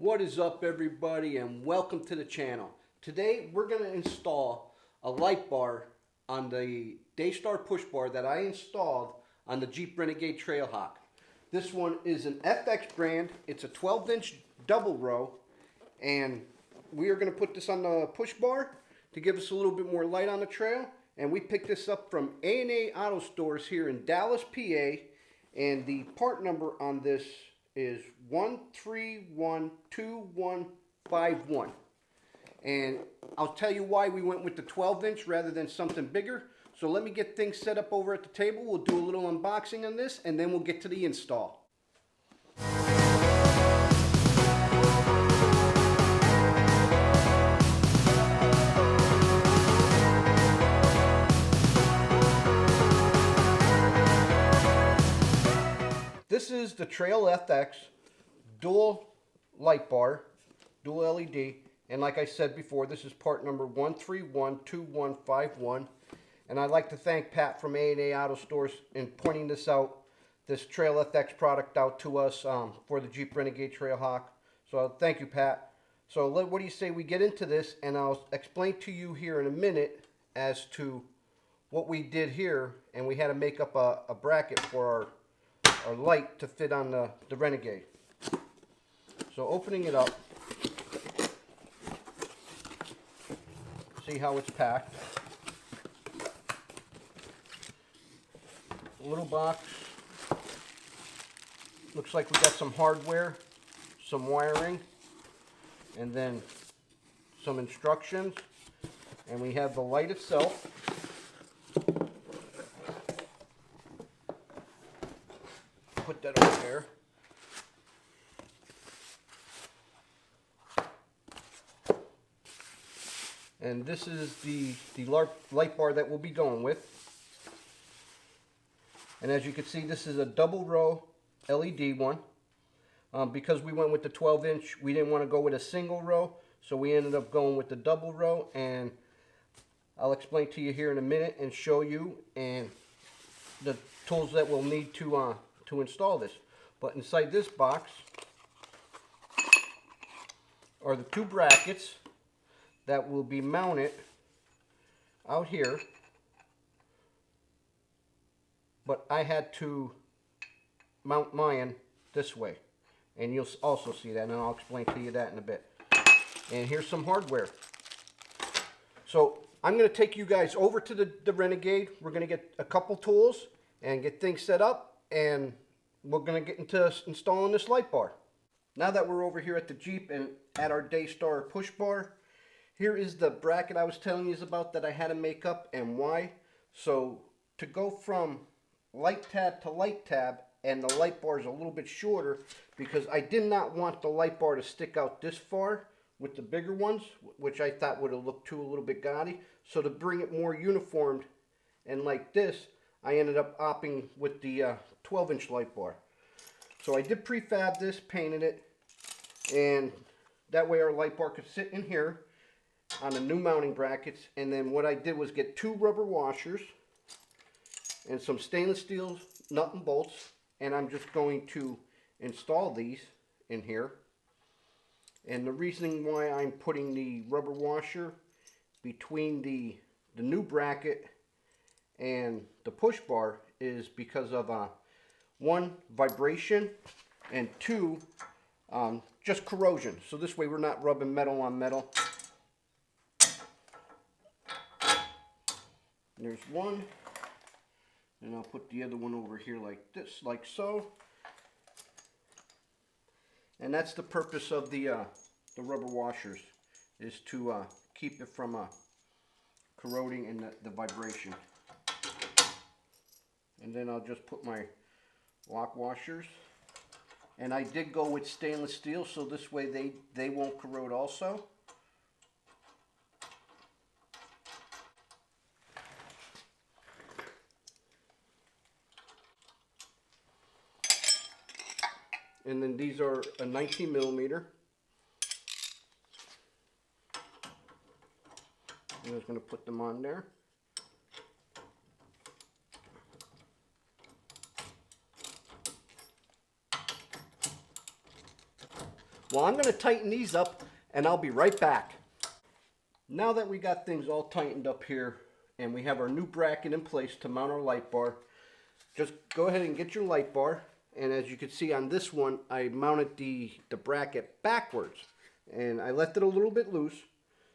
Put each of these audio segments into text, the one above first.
What is up, everybody, and welcome to the channel. Today we're going to install a light bar on the Daystar push bar that I installed on the Jeep Renegade Trailhawk. This one is an FX brand. It's a 12-inch double row, and we are going to put this on the push bar to give us a little bit more light on the trail. And we picked this up from A&A Auto Stores here in Dallas, PA, and the part number on this is 1312151. And I'll tell you why we went with the 12-inch rather than something bigger. So let me get things set up over at the table. We'll do a little unboxing on this, and then we'll get to the install. This is the Trail FX dual light bar, dual LED, and like I said before, this is part number 1312151. And I'd like to thank Pat from A&A Auto Stores in pointing this out, this Trail FX product out to us for the Jeep Renegade Trailhawk. So thank you, Pat. So what do you say we get into this, and I'll explain to you here in a minute as to what we did here, and we had to make up a bracket for our light to fit on the Renegade. So opening it up, see how it's packed. A little box. Looks like we got some hardware, some wiring, and then some instructions. And we have the light itself. Put that over there. And this is the light bar that we'll be going with. And as you can see, this is a double row LED one. Because we went with the 12-inch, we didn't want to go with a single row, so we ended up going with the double row. And I'll explain to you here in a minute and show you and the tools that we'll need to install this. But inside this box are the two brackets that will be mounted out here, but I had to mount mine this way, and you'll also see that, and I'll explain to you that in a bit. And here's some hardware. So I'm going to take you guys over to the Renegade. We're going to get a couple tools and get things set up, and we're going to get into installing this light bar. Now that we're over here at the Jeep and at our Daystar push bar, here is the bracket I was telling you about that I had to make up and why. So to go from light tab to light tab, and the light bar is a little bit shorter because I did not want the light bar to stick out this far with the bigger ones, which I thought would have looked too a little bit gaudy. So to bring it more uniformed and like this, I ended up opting with the 12-inch light bar. So I did prefab this, painted it, and that way our light bar could sit in here on the new mounting brackets. And then what I did was get two rubber washers and some stainless steel nut and bolts, and I'm just going to install these in here. And the reasoning why I'm putting the rubber washer between the new bracket and the push bar is because of one, vibration, and two, just corrosion. So this way we're not rubbing metal on metal. There's one, and I'll put the other one over here like this, like so. And that's the purpose of the rubber washers, is to keep it from corroding and the vibration. And then I'll just put my lock washers. And I did go with stainless steel, so this way they won't corrode also. And then these are a 19 millimeter. I'm just going to put them on there. Well, I'm going to tighten these up and I'll be right back. Now that we got things all tightened up here and we have our new bracket in place to mount our light bar, just go ahead and get your light bar. And as you can see on this one, I mounted the bracket backwards and I left it a little bit loose.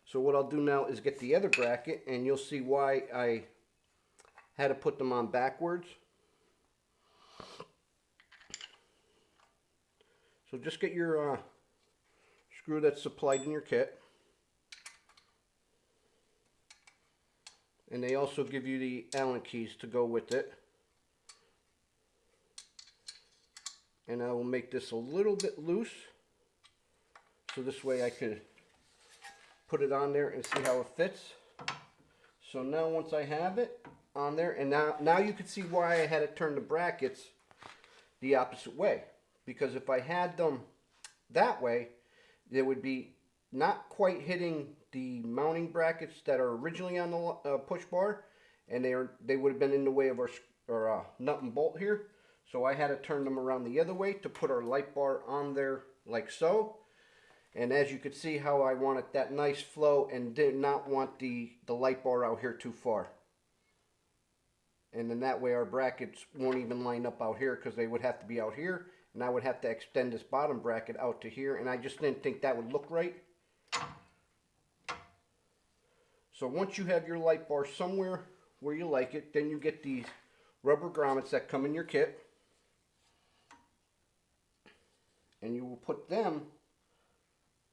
So what I'll do now is get the other bracket and you'll see why I had to put them on backwards. So just get your screw that's supplied in your kit. And they also give you the Allen keys to go with it. And I will make this a little bit loose, so this way I could put it on there and see how it fits. So now once I have it on there, and now you can see why I had to turn the brackets the opposite way. Because if I had them that way, they would be not quite hitting the mounting brackets that are originally on the push bar, and they would have been in the way of our nut and bolt here. So I had to turn them around the other way to put our light bar on there like so. And as you can see how I wanted that nice flow and did not want the light bar out here too far. And then that way our brackets won't even line up out here because they would have to be out here. And I would have to extend this bottom bracket out to here. And I just didn't think that would look right. So once you have your light bar somewhere where you like it, then you get these rubber grommets that come in your kit. And you will put them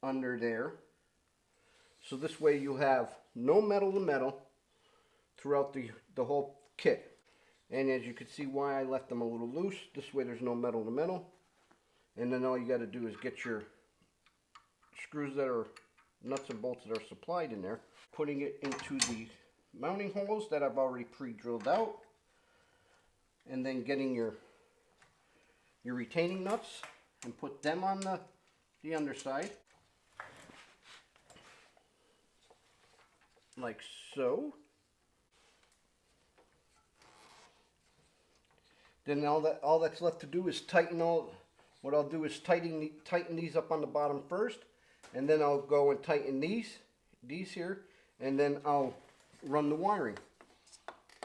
under there. So this way you have no metal to metal throughout the whole kit. And as you can see why I left them a little loose. This way there's no metal to metal. And then all you got to do is get your screws that are nuts and bolts that are supplied in there. Putting it into the mounting holes that I've already pre-drilled out. And then getting your retaining nuts and put them on the underside. Like so. Then all that's left to do is tighten what I'll do is tighten these up on the bottom first, and then I'll go and tighten these here, and then I'll run the wiring.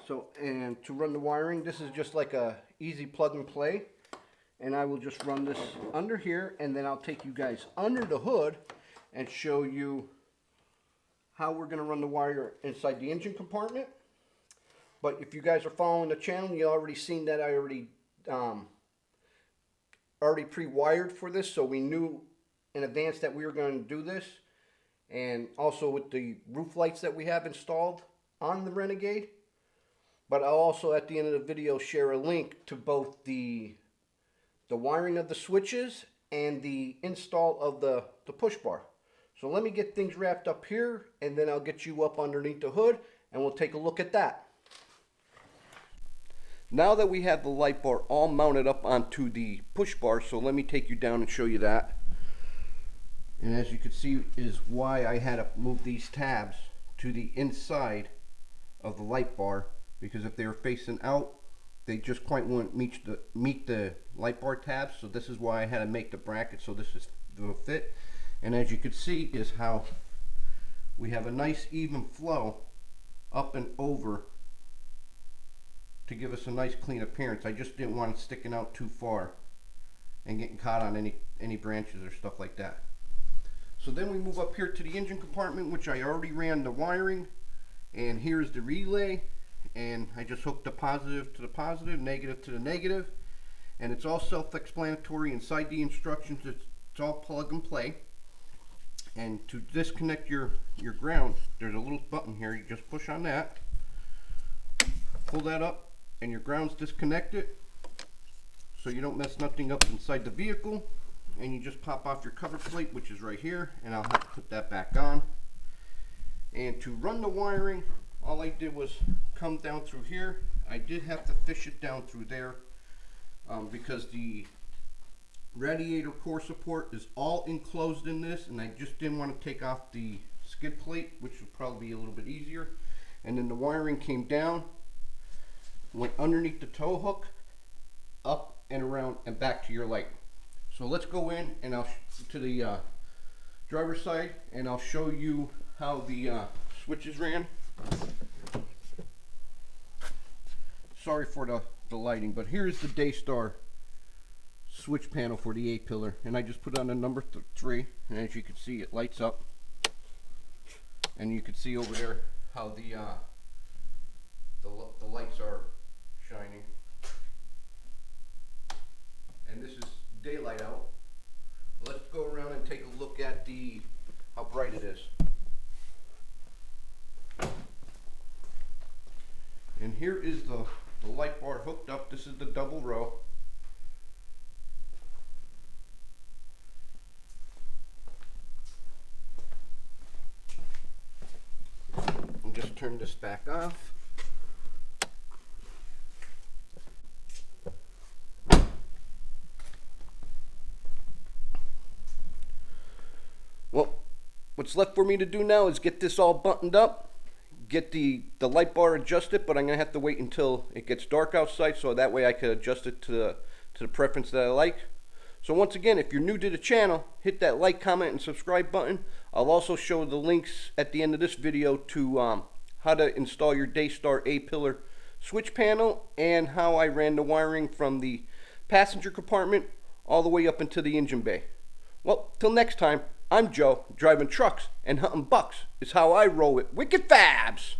So, and to run the wiring, this is just like a easy plug and play. And I will just run this under here, and then I'll take you guys under the hood and show you how we're going to run the wire inside the engine compartment. But if you guys are following the channel, you already seen that I already pre-wired for this, so we knew in advance that we were going to do this. And also with the roof lights that we have installed on the Renegade. But I'll also at the end of the video share a link to both the wiring of the switches and the install of the push bar. So let me get things wrapped up here, and then I'll get you up underneath the hood and we'll take a look at that. Now that we have the light bar all mounted up onto the push bar, so let me take you down and show you that. And as you can see is why I had to move these tabs to the inside of the light bar, because if they were facing out, they just quite wouldn't meet the light bar tabs. So this is why I had to make the bracket so this will fit. And as you can see is how we have a nice even flow up and over to give us a nice clean appearance. I just didn't want it sticking out too far and getting caught on any branches or stuff like that. So then we move up here to the engine compartment, which I already ran the wiring, and here's the relay, and I just hooked the positive to the positive, negative to the negative, and it's all self-explanatory inside the instructions. It's all plug and play. And to disconnect your ground, there's a little button here. You just push on that, pull that up, and your ground's disconnected, so you don't mess nothing up inside the vehicle. And you just pop off your cover plate, which is right here, and I'll have to put that back on. And to run the wiring, all I did was come down through here. I did have to fish it down through there because the radiator core support is all enclosed in this, and I just didn't want to take off the skid plate, which would probably be a little bit easier. And then the wiring came down, went underneath the tow hook, up and around and back to your light. So let's go in and to the driver's side, and I'll show you how the switches ran. Sorry for the lighting, but here's the Daystar switch panel for the A-pillar, and I just put on the number 3, and as you can see, it lights up. And you can see over there how the lights are shining. And this is daylight out. Let's go around and take a look at how bright it is. And here is the light bar hooked up. This is the double row. I'll just turn this back off. Well, what's left for me to do now is get this all buttoned up, get the light bar adjusted, but I'm going to have to wait until it gets dark outside so that way I can adjust it to the preference that I like. So once again, if you're new to the channel, hit that like, comment, and subscribe button. I'll also show the links at the end of this video to how to install your Daystar A-pillar switch panel and how I ran the wiring from the passenger compartment all the way up into the engine bay. Well, till next time, I'm Joe, driving trucks and hunting bucks is how I roll it. Wicked Fabz!